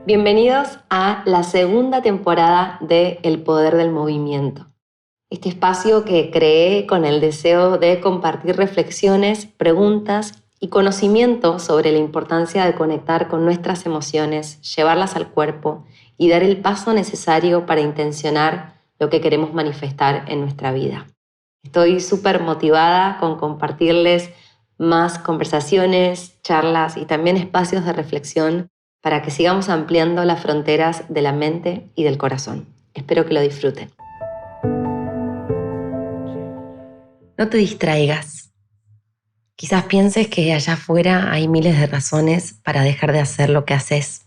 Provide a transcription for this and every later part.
Bienvenidos a la segunda temporada de El Poder del Movimiento. Este espacio que creé con el deseo de compartir reflexiones, preguntas y conocimiento sobre la importancia de conectar con nuestras emociones, llevarlas al cuerpo y dar el paso necesario para intencionar lo que queremos manifestar en nuestra vida. Estoy súper motivada con compartirles más conversaciones, charlas y también espacios de reflexión para que sigamos ampliando las fronteras de la mente y del corazón. Espero que lo disfruten. No te distraigas. Quizás pienses que allá afuera hay miles de razones para dejar de hacer lo que haces.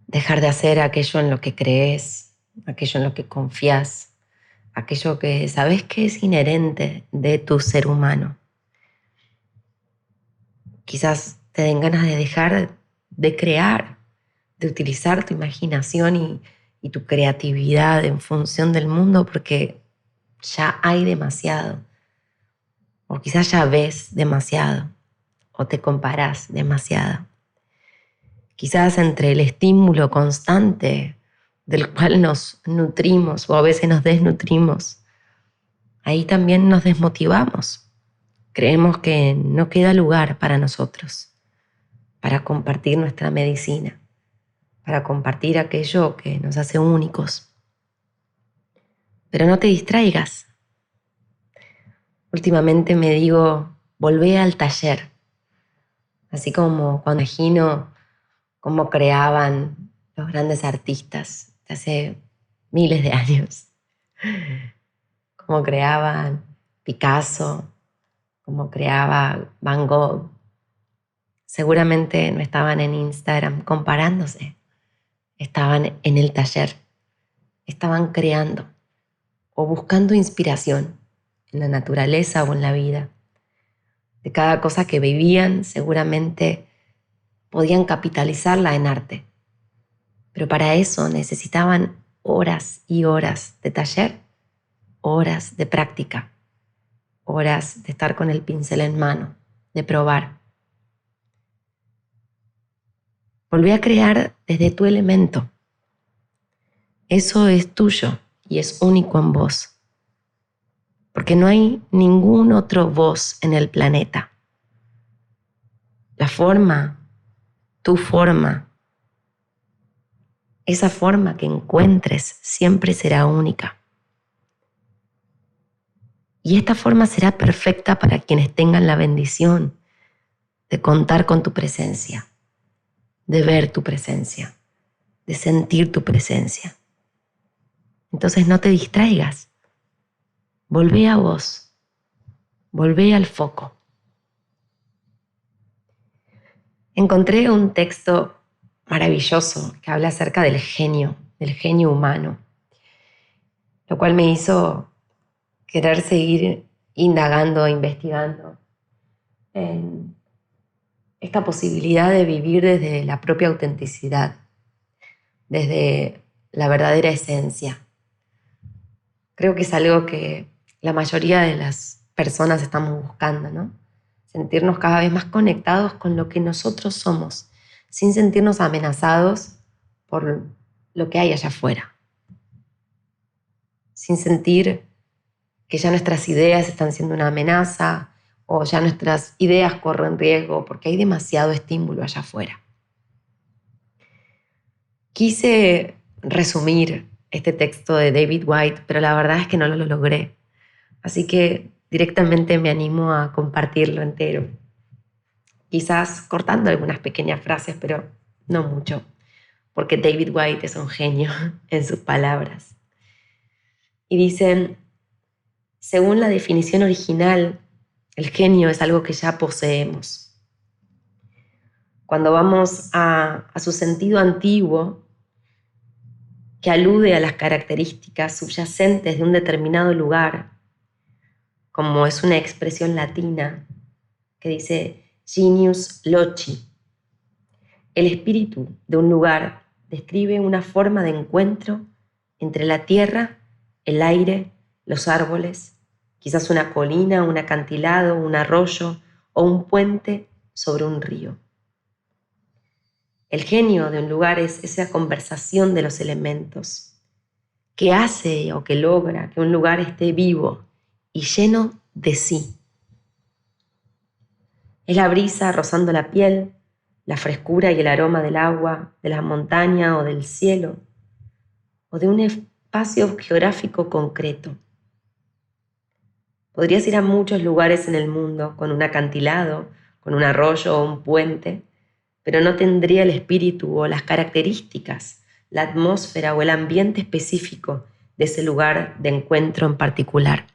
Dejar de hacer aquello en lo que crees, aquello en lo que confías, aquello que sabes que es inherente de tu ser humano. Quizás te den ganas de dejar de crear, de utilizar tu imaginación y tu creatividad en función del mundo porque ya hay demasiado. O quizás ya ves demasiado o te comparás demasiado. Quizás entre el estímulo constante del cual nos nutrimos o a veces nos desnutrimos, ahí también nos desmotivamos. Creemos que no queda lugar para nosotros, para compartir nuestra medicina, para compartir aquello que nos hace únicos. Pero no te distraigas. Últimamente me digo, volvé al taller. Así como cuando imagino cómo creaban los grandes artistas de hace miles de años. Cómo creaban Picasso, cómo creaba Van Gogh. Seguramente no estaban en Instagram comparándose. Estaban en el taller. Estaban creando o buscando inspiración en la naturaleza o en la vida. De cada cosa que vivían, seguramente podían capitalizarla en arte. Pero para eso necesitaban horas y horas de taller, horas de práctica, horas de estar con el pincel en mano, de probar. Volví a crear desde tu elemento. Eso es tuyo y es único en vos. Porque no hay ningún otro vos en el planeta. La forma, tu forma, esa forma que encuentres siempre será única. Y esta forma será perfecta para quienes tengan la bendición de contar con tu presencia, de ver tu presencia, de sentir tu presencia. Entonces no te distraigas. Volvé a vos. Volvé al foco. Encontré un texto maravilloso que habla acerca del genio humano, lo cual me hizo querer seguir indagando, investigando en esta posibilidad de vivir desde la propia autenticidad, desde la verdadera esencia. Creo que es algo que la mayoría de las personas estamos buscando, ¿no? Sentirnos cada vez más conectados con lo que nosotros somos, sin sentirnos amenazados por lo que hay allá afuera, sin sentir que ya nuestras ideas están siendo una amenaza o ya nuestras ideas corren riesgo porque hay demasiado estímulo allá afuera. Quise resumir este texto de David Whyte, pero la verdad es que no lo logré. Así que directamente me animo a compartirlo entero. Quizás cortando algunas pequeñas frases, pero no mucho, porque David Whyte es un genio en sus palabras. Y dicen, según la definición original, el genio es algo que ya poseemos. Cuando vamos a su sentido antiguo, que alude a las características subyacentes de un determinado lugar, como es una expresión latina que dice genius loci. El espíritu de un lugar describe una forma de encuentro entre la tierra, el aire, los árboles, quizás una colina, un acantilado, un arroyo o un puente sobre un río. El genio de un lugar es esa conversación de los elementos que hace o que logra que un lugar esté vivo y lleno de sí. Es la brisa rozando la piel, la frescura y el aroma del agua, de la montaña o del cielo, o de un espacio geográfico concreto. Podrías ir a muchos lugares en el mundo con un acantilado, con un arroyo o un puente, pero no tendría el espíritu o las características, la atmósfera o el ambiente específico de ese lugar de encuentro en particular.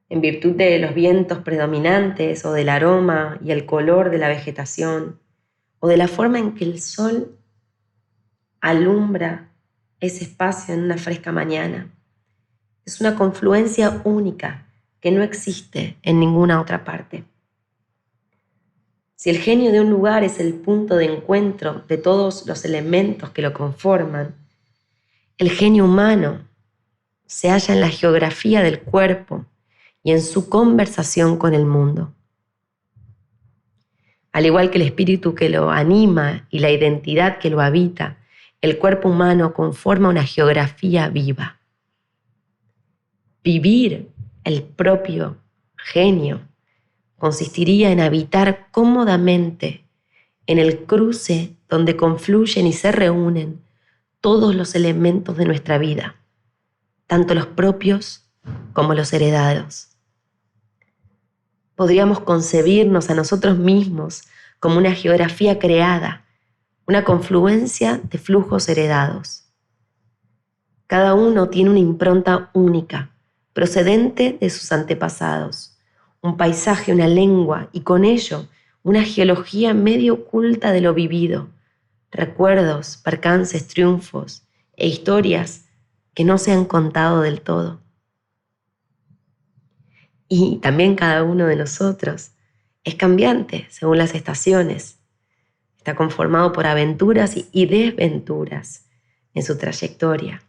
En virtud de los vientos predominantes o del aroma y el color de la vegetación o de la forma en que el sol alumbra ese espacio en una fresca mañana. Es una confluencia única que no existe en ninguna otra parte. Si el genio de un lugar es el punto de encuentro de todos los elementos que lo conforman, el genio humano se halla en la geografía del cuerpo y en su conversación con el mundo. Al igual que el espíritu que lo anima y la identidad que lo habita, el cuerpo humano conforma una geografía viva. Vivir el propio genio consistiría en habitar cómodamente en el cruce donde confluyen y se reúnen todos los elementos de nuestra vida, tanto los propios como los heredados. Podríamos concebirnos a nosotros mismos como una geografía creada, una confluencia de flujos heredados. Cada uno tiene una impronta única, procedente de sus antepasados, un paisaje, una lengua y con ello una geología medio oculta de lo vivido, recuerdos, percances, triunfos e historias que no se han contado del todo. Y también cada uno de nosotros es cambiante según las estaciones. Está conformado por aventuras y desventuras en su trayectoria,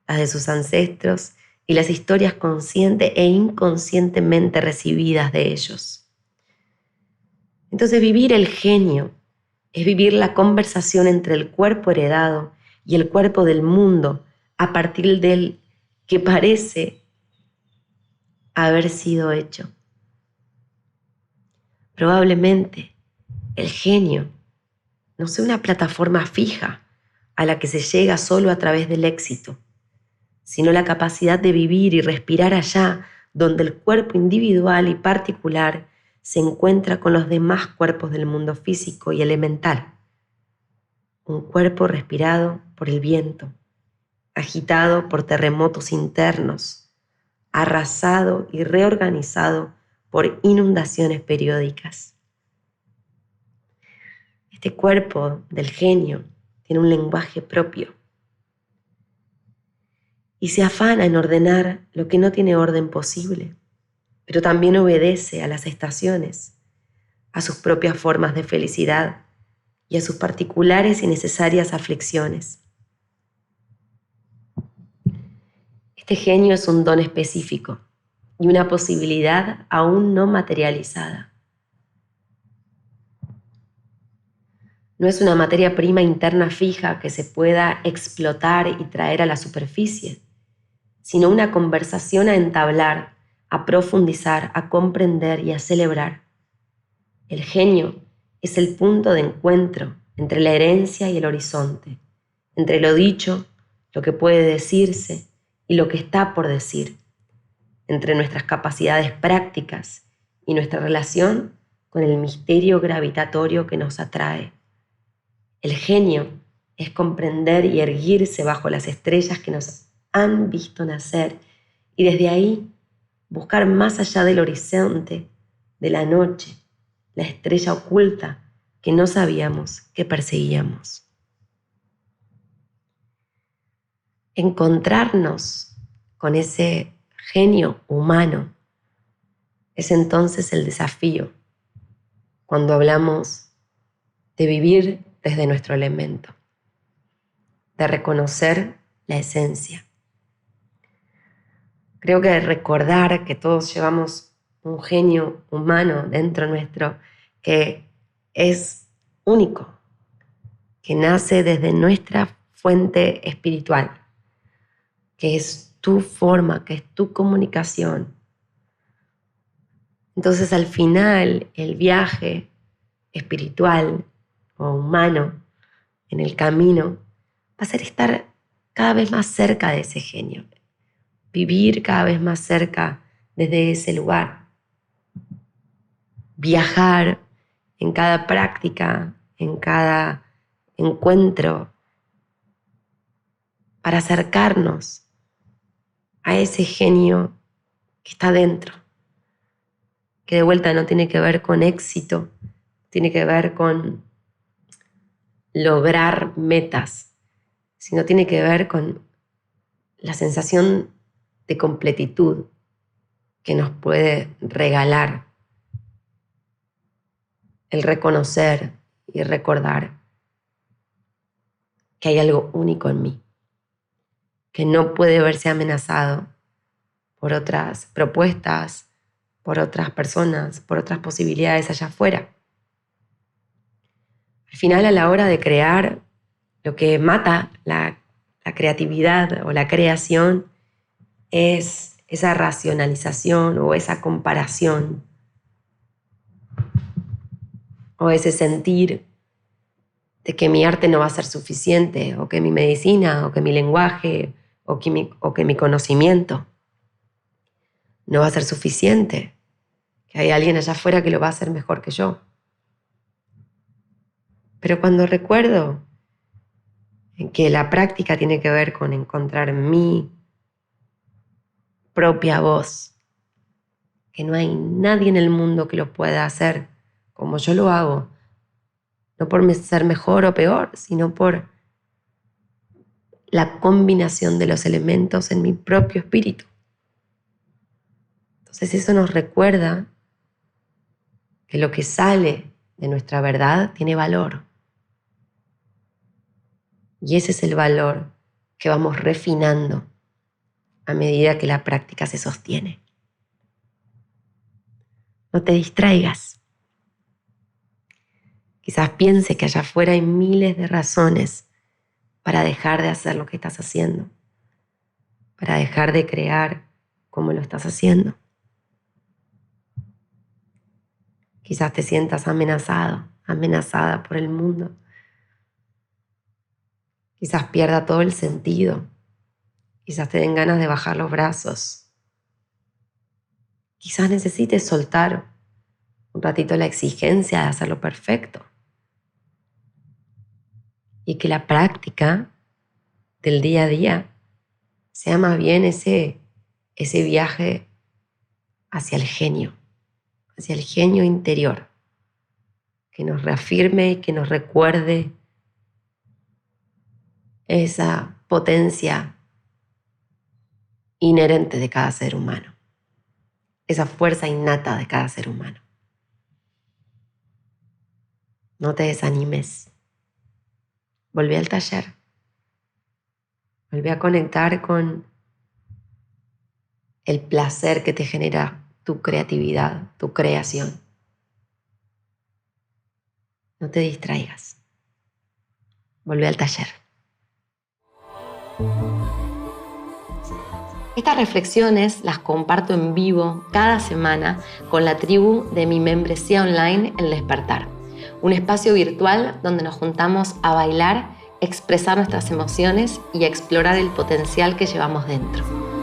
las de sus ancestros y las historias consciente e inconscientemente recibidas de ellos. Entonces vivir el genio es vivir la conversación entre el cuerpo heredado y el cuerpo del mundo a partir del que parece haber sido hecho. Probablemente el genio no sea una plataforma fija a la que se llega solo a través del éxito, sino la capacidad de vivir y respirar allá donde el cuerpo individual y particular se encuentra con los demás cuerpos del mundo físico y elemental. Un cuerpo respirado por el viento, agitado por terremotos internos, arrasado y reorganizado por inundaciones periódicas. Este cuerpo del genio tiene un lenguaje propio y se afana en ordenar lo que no tiene orden posible, pero también obedece a las estaciones, a sus propias formas de felicidad y a sus particulares y necesarias aflicciones. Este genio es un don específico y una posibilidad aún no materializada. No es una materia prima interna fija que se pueda explotar y traer a la superficie, sino una conversación a entablar, a profundizar, a comprender y a celebrar. El genio es el punto de encuentro entre la herencia y el horizonte, entre lo dicho, lo que puede decirse y lo que está por decir, entre nuestras capacidades prácticas y nuestra relación con el misterio gravitatorio que nos atrae. El genio es comprender y erguirse bajo las estrellas que nos han visto nacer y desde ahí buscar más allá del horizonte, de la noche, la estrella oculta que no sabíamos que perseguíamos. Encontrarnos con ese genio humano es entonces el desafío cuando hablamos de vivir desde nuestro elemento, de reconocer la esencia. Creo que recordar que todos llevamos un genio humano dentro nuestro que es único, que nace desde nuestra fuente espiritual, que es tu forma, que es tu comunicación. Entonces al final el viaje espiritual o humano en el camino va a ser estar cada vez más cerca de ese genio, vivir cada vez más cerca desde ese lugar, viajar en cada práctica, en cada encuentro, para acercarnos a ese genio que está dentro, que de vuelta no tiene que ver con éxito, tiene que ver con lograr metas, sino tiene que ver con la sensación de completitud que nos puede regalar el reconocer y recordar que hay algo único en mí, que no puede verse amenazado por otras propuestas, por otras personas, por otras posibilidades allá afuera. Al final, a la hora de crear, lo que mata la creatividad o la creación es esa racionalización o esa comparación o ese sentir de que mi arte no va a ser suficiente, o que mi medicina, o que mi lenguaje, o que mi conocimiento no va a ser suficiente, que hay alguien allá afuera que lo va a hacer mejor que yo. Pero cuando recuerdo que la práctica tiene que ver con encontrar mi propia voz, que no hay nadie en el mundo que lo pueda hacer como yo lo hago, no por ser mejor o peor, sino por la combinación de los elementos en mi propio espíritu. Entonces eso nos recuerda que lo que sale de nuestra verdad tiene valor. Y ese es el valor que vamos refinando a medida que la práctica se sostiene. No te distraigas. Quizás piense que allá afuera hay miles de razones para dejar de hacer lo que estás haciendo, para dejar de crear como lo estás haciendo. Quizás te sientas amenazado, amenazada por el mundo. Quizás pierda todo el sentido. Quizás te den ganas de bajar los brazos. Quizás necesites soltar un ratito la exigencia de hacerlo perfecto. Y que la práctica del día a día sea más bien ese viaje hacia el genio interior, que nos reafirme y que nos recuerde esa potencia inherente de cada ser humano, esa fuerza innata de cada ser humano. No te desanimes. Volví al taller. Volví a conectar con el placer que te genera tu creatividad, tu creación. No te distraigas. Volví al taller. Estas reflexiones las comparto en vivo cada semana con la tribu de mi membresía online El Despertar, un espacio virtual donde nos juntamos a bailar, expresar nuestras emociones y a explorar el potencial que llevamos dentro.